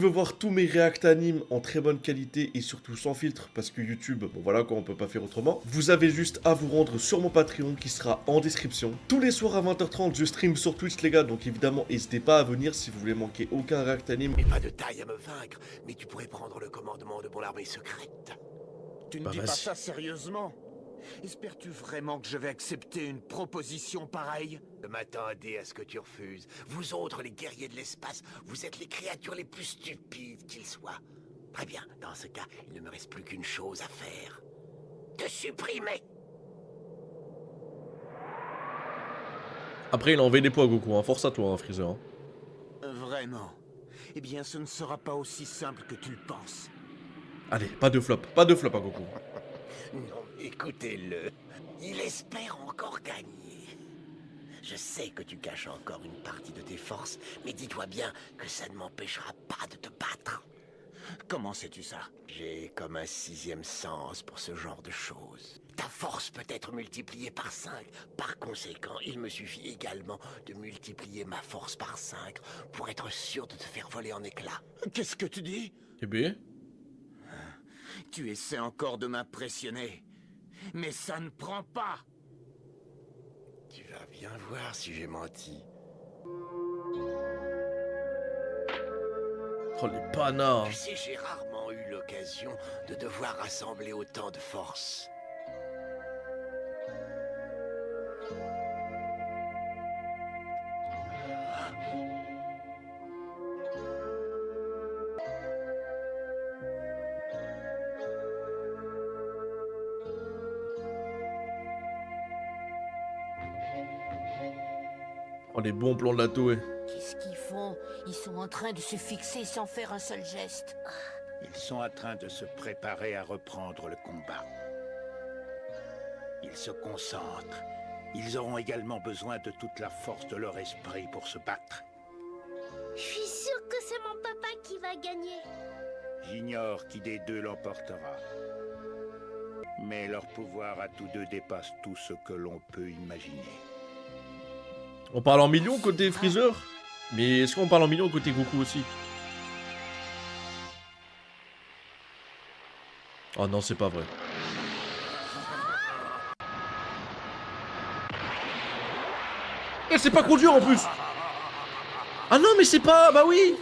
Je veux voir tous mes react animes en très bonne qualité et surtout sans filtre parce que YouTube, bon voilà quoi, on peut pas faire autrement. Vous avez juste à vous rendre sur mon Patreon qui sera en description. Tous les soirs à 20h30, je stream sur Twitch les gars, donc évidemment n'hésitez pas à venir si vous voulez manquer aucun react anime. Mais pas de taille à me vaincre, mais tu pourrais prendre le commandement de mon armée secrète. Tu ne Bah, dis pas vas-y. ça sérieusement? Espères-tu vraiment que je vais accepter une proposition pareille? Je m'attendais à ce que tu refuses. Vous autres, les guerriers de l'espace, vous êtes les créatures les plus stupides qu'ils soient. Très bien, dans ce cas, il ne me reste plus qu'une chose à faire. Te supprimer. Après il a enlevé des poids Goku, hein. Force à toi hein, Freezer. Hein. Vraiment? Eh bien, ce ne sera pas aussi simple que tu le penses. Allez, pas de flop à Goku. Non, écoutez-le. Il espère encore gagner. Je sais que tu caches encore une partie de tes forces, mais dis-toi bien que ça ne m'empêchera pas de te battre. Comment sais-tu ça? J'ai comme un sixième sens pour ce genre de choses. Ta force peut être multipliée par 5. Par conséquent, il me suffit également de multiplier ma force par 5 pour être sûr de te faire voler en éclats. Qu'est-ce que tu dis? Eh bien, Tu essaies encore de m'impressionner. Mais ça ne prend pas. Tu vas bien voir si j'ai menti. oh les panards. Tu sais, j'ai rarement eu l'occasion de devoir rassembler autant de force. Oh les bons plans de la Toei. Qu'est-ce qu'ils font? Ils sont en train de se fixer sans faire un seul geste. Ils sont en train de se préparer à reprendre le combat. Ils se concentrent. Ils auront également besoin de toute la force de leur esprit pour se battre. Je suis sûre que c'est mon papa qui va gagner. J'ignore qui des deux l'emportera. Mais leur pouvoir à tous deux dépasse tout ce que l'on peut imaginer. On parle en millions côté Freezer. Mais est-ce qu'on parle en millions côté Goku aussi? Oh non, c'est pas vrai. Et c'est pas conduire en plus. Ah non, mais c'est pas... Bah oui.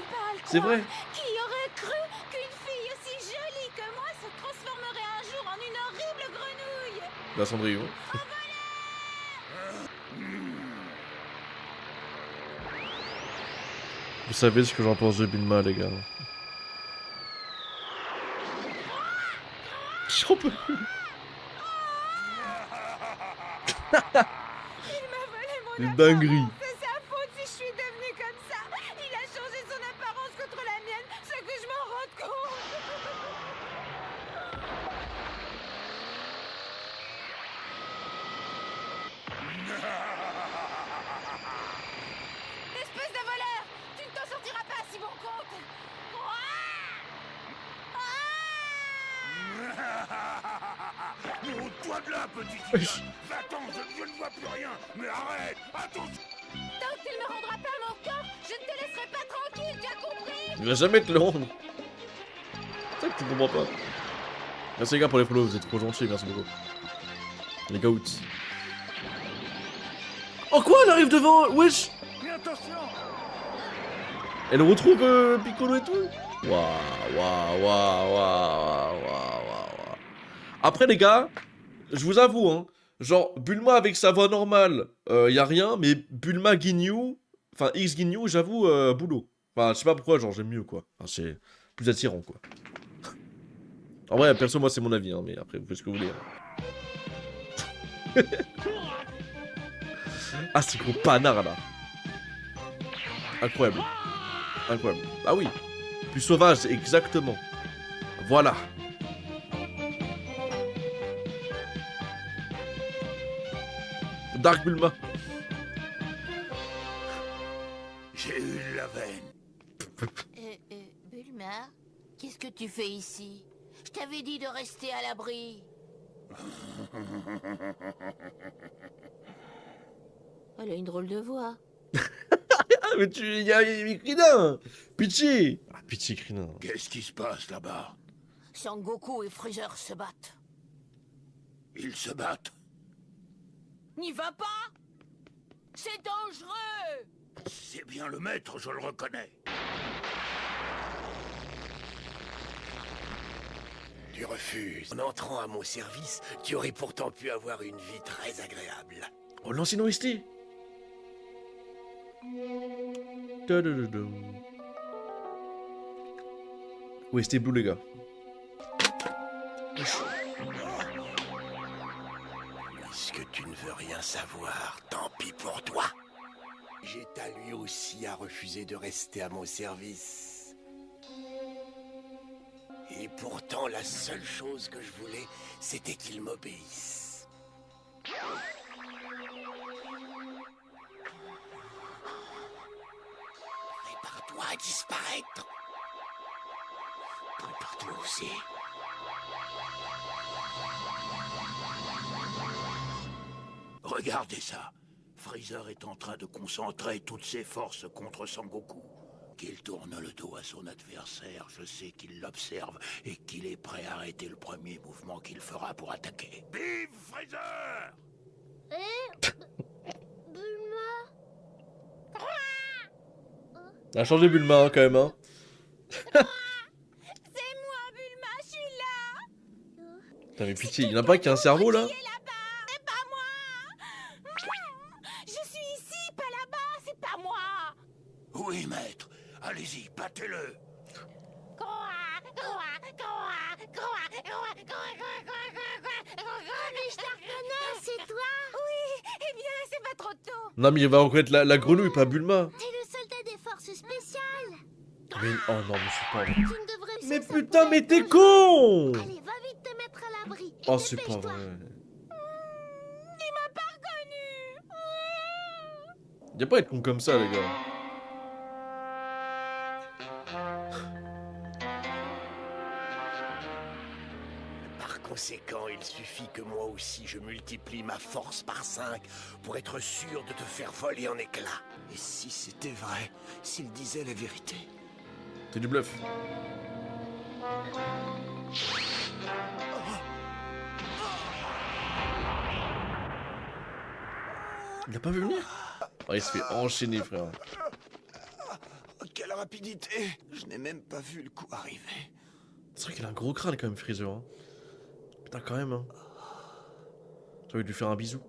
C'est vrai. Qui aurait cru qu'une fille aussi jolie que moi se transformerait un jour en une horrible grenouille? La Cendrillon. Vous savez ce que j'en pense de Bulma, les gars. J'en peux plus. Une dinguerie. C'est sa faute si je suis devenue comme ça. Il a changé son apparence contre la mienne, sans que je m'en rende compte. Espèce de voleur! Tu ne t'en sortiras pas si mon compte! Monte-toi de là, petit idiot. Va-t'en, je ne vois plus rien. Mais arrête. Attention. Tant que tu ne me rendras pas mon corps, je ne te laisserai pas tranquille, tu as compris? Il va jamais te le rendre. C'est ça que tu comprends pas. Merci les gars pour les follow, vous êtes trop gentils, merci beaucoup. Les gars, out. Oh quoi, elle arrive devant... Wesh. Mais attention. Elle retrouve Piccolo et tout. Waouh. Après les gars, je vous avoue, hein, genre Bulma avec sa voix normale, y a rien, mais Bulma Ginyu, enfin X Ginyu, j'avoue, boulot. Enfin, je sais pas pourquoi, genre j'aime mieux quoi. Enfin, c'est plus attirant quoi. En vrai, perso, moi c'est mon avis, hein, mais après, vous faites ce que vous voulez. Hein. Ah, c'est gros panard là. Incroyable. Incroyable. Ah oui. Plus sauvage, exactement. Voilà. Dark Bulma. J'ai eu la veine. Bulma, qu'est-ce que tu fais ici? Je t'avais dit de rester à l'abri. Elle a une drôle de voix. Mais tu... y a Krillin. Pitié. Ah, pitié, Krillin. Qu'est-ce qui se passe là-bas? Sangoku et Freezer se battent. Ils se battent. N'y va pas! C'est dangereux! C'est bien le maître, je le reconnais. Tu refuses. En entrant à mon service, tu aurais pourtant pu avoir une vie très agréable. Oh, l'ancien OST. OST Blue, les gars. Puisque tu ne veux rien savoir, tant pis pour toi. Geta lui aussi a refusé de rester à mon service. Et pourtant, la seule chose que je voulais, c'était qu'il m'obéisse. Prépare-toi à disparaître. Prépare-toi aussi. Regardez ça. Freezer est en train de concentrer toutes ses forces contre Sangoku. Qu'il tourne le dos à son adversaire, je sais qu'il l'observe et qu'il est prêt à arrêter le premier mouvement qu'il fera pour attaquer. Vive Freezer! Bulma. Elle a changé Bulma, hein, quand même, hein. C'est moi, Bulma, je suis là. Putain, mais pitié, il y en a pas qui a un cerveau, là? Qui est là-bas? C'est pas moi. Je suis ici, pas là-bas, c'est pas moi. Oui, maître. Allez-y, battez-le. Mais je te reconnais, c'est toi. Oui, eh bien, c'est pas trop tôt. Non, mais il va reconnaître la grenouille, pas Bulma. T'es le soldat des forces spéciales. Mais... Oh non, mais c'est pas vrai. Tu ne devrais Mais ça putain, pourrait mais être t'es dangereux. con! Allez, va vite te mettre à l'abri. et Oh, c'est pas dépêche-toi. vrai. Il m'a pas reconnu. Y'a pas à être con comme ça, les gars. Par conséquent, il suffit que moi aussi je multiplie ma force par 5 pour être sûr de te faire voler en éclats. Et si c'était vrai, s'il disait la vérité? C'est du bluff. Il a pas vu venir? Oh, il se fait enchaîner, frère. Quelle rapidité! Je n'ai même pas vu le coup arriver. C'est vrai qu'il a un gros crâne quand même, Freezer. Hein. Putain, quand même. Hein. J'ai envie de lui faire un bisou.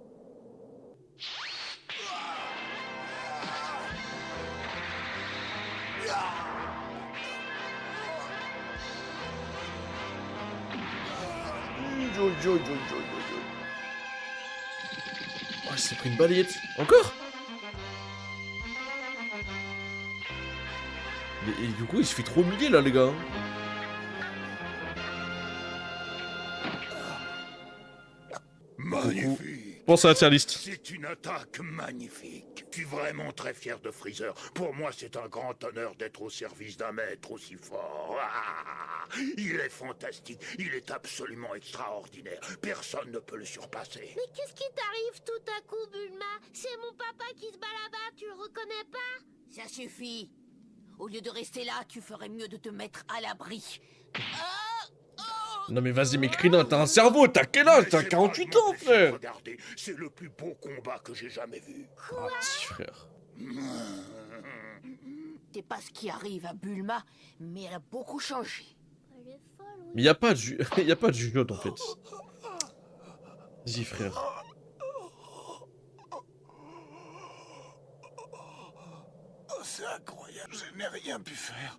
Oh, il s'est pris une balayette. Encore? Et du coup, il se fait trop humilier là, les gars. Magnifique. Pense à la tier list. C'est une attaque magnifique. Je suis vraiment très fier de Freezer. Pour moi, c'est un grand honneur d'être au service d'un maître aussi fort. Ah, il est fantastique. Il est absolument extraordinaire. Personne ne peut le surpasser. Mais qu'est-ce qui t'arrive tout à coup, Bulma? C'est mon papa qui se bat là-bas, tu le reconnais pas? Ça suffit. Au lieu de rester là, tu ferais mieux de te mettre à l'abri. Non mais vas-y, mais Krillin, t'as un cerveau, t'as quel âge? T'as Laissez 48 pas ans, me laisser frère. Regardez, c'est le plus beau combat que j'ai jamais vu. Ah, petit frère. C'est pas ce qui arrive à Bulma, mais elle a beaucoup changé. Elle est folle, oui. Mais y a pas de y a pas de jugeote en fait. Vas-y, frère. Oh, c'est incroyable, je n'ai rien pu faire.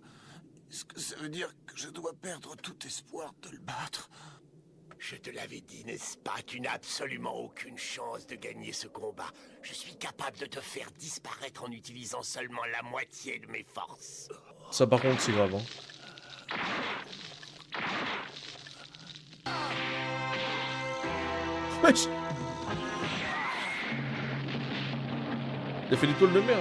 Est-ce que ça veut dire que je dois perdre tout espoir de le battre? Je te l'avais dit, n'est-ce pas? Tu n'as absolument aucune chance de gagner ce combat. Je suis capable de te faire disparaître en utilisant seulement la moitié de mes forces. Ça par contre, c'est grave. Hein. Wesh. Il a fait l'étoile de mer.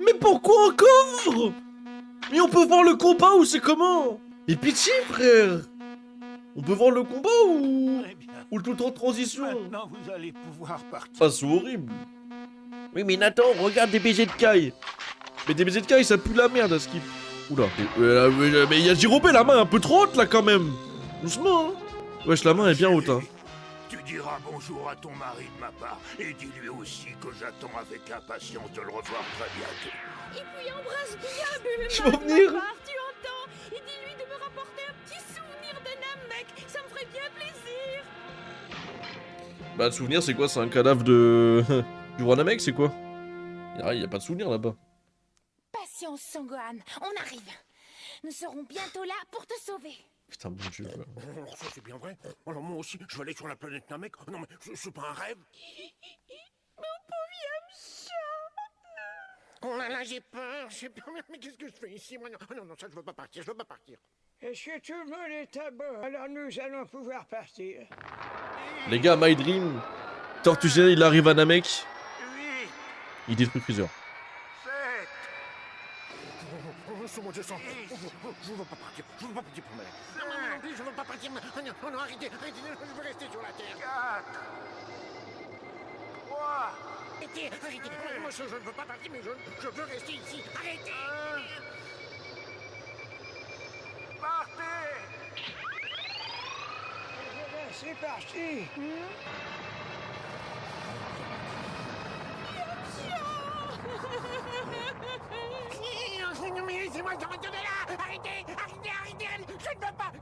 Mais pourquoi encore? Mais on peut voir le combat ou c'est comment? Mais pitié, frère. On peut voir le combat ou... Très bien. Ou tout en transition. Maintenant, vous allez pouvoir partir. Ah, c'est horrible. Oui, mais Nathan, regarde des baisers de caille. Mais des baisers de caille, ça pue la merde à Skip. Oula, mais il y a Jirobé la main un peu trop haute là quand même. Doucement, hein. Wesh, la main est bien haute, hein. Tu diras bonjour à ton mari de ma part. Et dis-lui aussi que j'attends avec impatience de le revoir très bientôt. Et puis embrasse bien Bulma. Je vais de venir. ma part, tu entends? Et dis-lui de me rapporter un petit souvenir de Namek. Ça me ferait bien plaisir. Bah, le souvenir, c'est quoi? C'est un cadavre de. Du roi Namek, c'est quoi? Y a pas de souvenir là-bas. Patience, Sangohan, on arrive. Nous serons bientôt là pour te sauver. Putain, bon Dieu, quoi. Ça c'est bien vrai. Alors moi aussi, je vais aller sur la planète Namek. Non mais, c'est pas un rêve. Oh là là, j'ai peur. Mais qu'est-ce que je fais ici? Moi, non, ça je veux pas partir, Est-ce que tout le monde est à bord? Alors nous allons pouvoir partir. Les gars, My Dream. Tortugé, il arrive à Namek. 8, Il détruit Freezer. 7, C'est moi, je sens. Je veux pas partir pour ma Non, plus, je veux pas partir. Non, arrêtez, je veux rester sur la Terre. 4, 3, Arrêtez, moi je ne veux pas partir, mais je veux rester ici. Arrêtez. partez! C'est parti. Non, mais laissez-moi sortir de là. Arrêtez.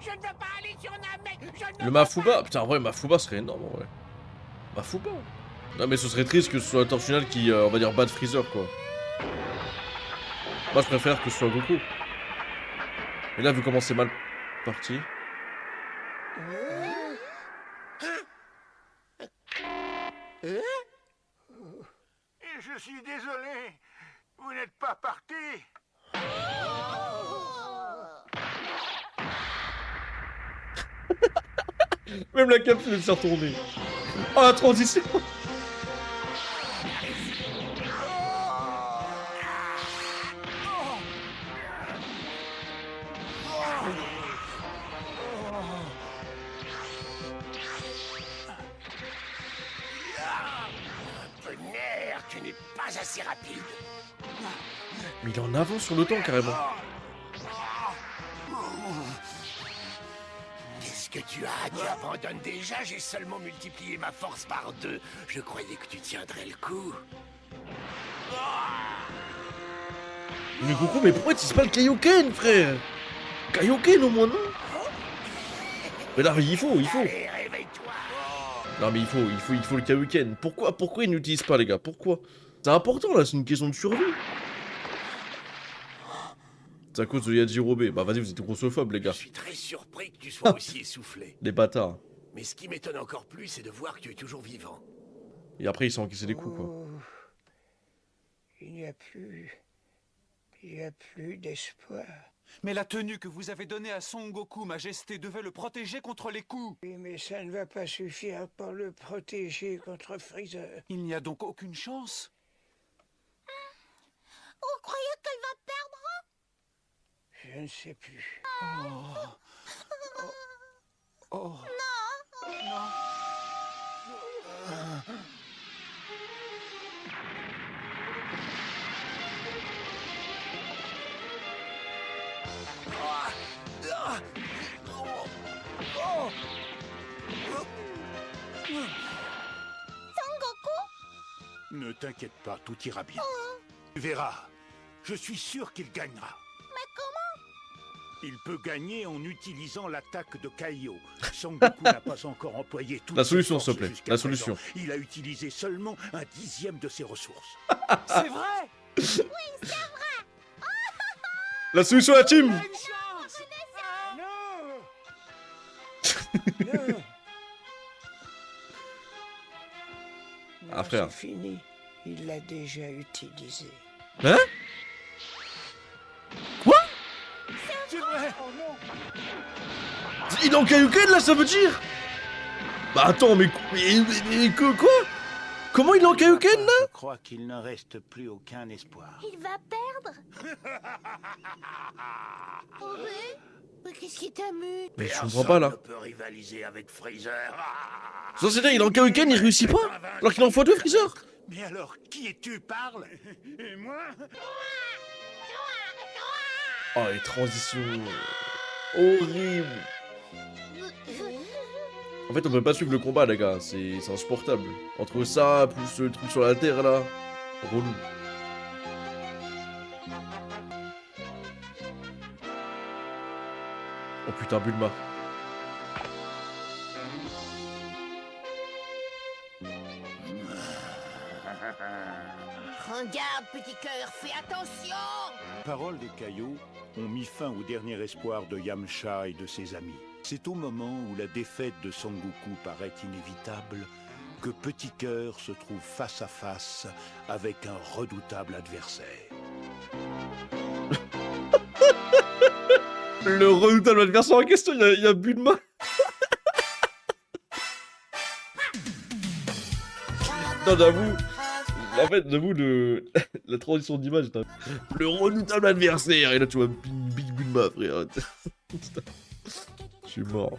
Je ne veux pas aller sur Namek. Le Mafuba. Putain, ouais, Mafuba serait énorme, en vrai. Mafuba. Non, mais ce serait triste que ce soit Tortunal qui, on va dire, batte Freezer, quoi. Moi, je préfère que ce soit Goku. Et là, vu comment c'est mal parti. Je suis désolé. Vous n'êtes pas parti. Même la capsule s'est retournée. Oh, la transition. Tonnerre, tu n'es pas assez rapide. Mais il est en avance sur le temps, carrément. Qu'est-ce que tu as? Tu abandonnes déjà? J'ai seulement multiplié ma force par 2. Je croyais que tu tiendrais le coup. Mais Goku, mais pourquoi tu sais pas le Kaioken, frère? Kaioken, au moins, non? Mais là, il faut. Allez, réveille-toi. Non, mais il faut le Kaioken. Pourquoi ils n'utilisent pas, les gars? Pourquoi? C'est important, là, c'est une question de survie. C'est à cause de Yajirobe. Bah, vas-y, vous êtes grossophobes, les Je gars. suis très surpris que tu sois aussi essoufflé. Les bâtards. Mais ce qui m'étonne encore plus, c'est de voir que tu es toujours vivant. Et après, ils s'est encaissé des coups, quoi. Oh, il n'y a plus d'espoir. Mais la tenue que vous avez donnée à Son Goku, Majesté, devait le protéger contre les coups. Oui, mais ça ne va pas suffire pour le protéger contre Freezer. Il n'y a donc aucune chance. Vous croyez qu'elle va perdre? Je ne sais plus. Oh. Ne t'inquiète pas, tout ira bien. Tu verras. Je suis sûr qu'il gagnera. Mais comment? Il peut gagner en utilisant l'attaque de Kaio. Son Goku n'a pas encore employé toute La solution, ses s'il te forces plaît. jusqu'à La présent. solution. Il a utilisé seulement 1/10 de ses ressources. C'est vrai. La solution à la team. Non. Non. Ah, Non, frère. c'est fini. Il l'a déjà utilisé. Hein? C'est vrai. Oh non. Il est en Kaioken, là, ça veut dire? Bah, attends, mais quoi? Comment il est en Kaioken, là? Je crois qu'il ne reste plus aucun espoir. Il va perdre? Oui. Mais qu'est-ce qui t'amuse? Mais je comprends pas, là. Personne ne peut rivaliser avec Freezer. Ça, c'est dingue, il est en Kaioken, il réussit pas. Alors qu'il en faut 2, Freezer. Mais alors, qui es-tu, parle? Et moi? Oh, les transitions. Horrible. En fait, on peut pas suivre le combat, les gars. C'est insupportable. Entre ça, plus le truc sur la terre, là. Relou. Oh putain, Bulma. Regarde, petit cœur, fais attention! Paroles des caillots ont mis fin au dernier espoir de Yamcha et de ses amis. C'est au moment où la défaite de Son Goku paraît inévitable que Petit Cœur se trouve face à face avec un redoutable adversaire. Le redoutable adversaire en question, il y a Bulma. Non, j'avoue. En fait, j'avoue, la transition d'image est le redoutable adversaire. Et là, tu vois, Big Bulma, frère. Je suis mort.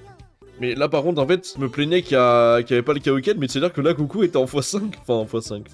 Mais là, par contre, en fait, je me plaignais qu'il n'y avait pas le Kaioken, mais c'est-à-dire que là, Goku était en x5. Enfin, en x5.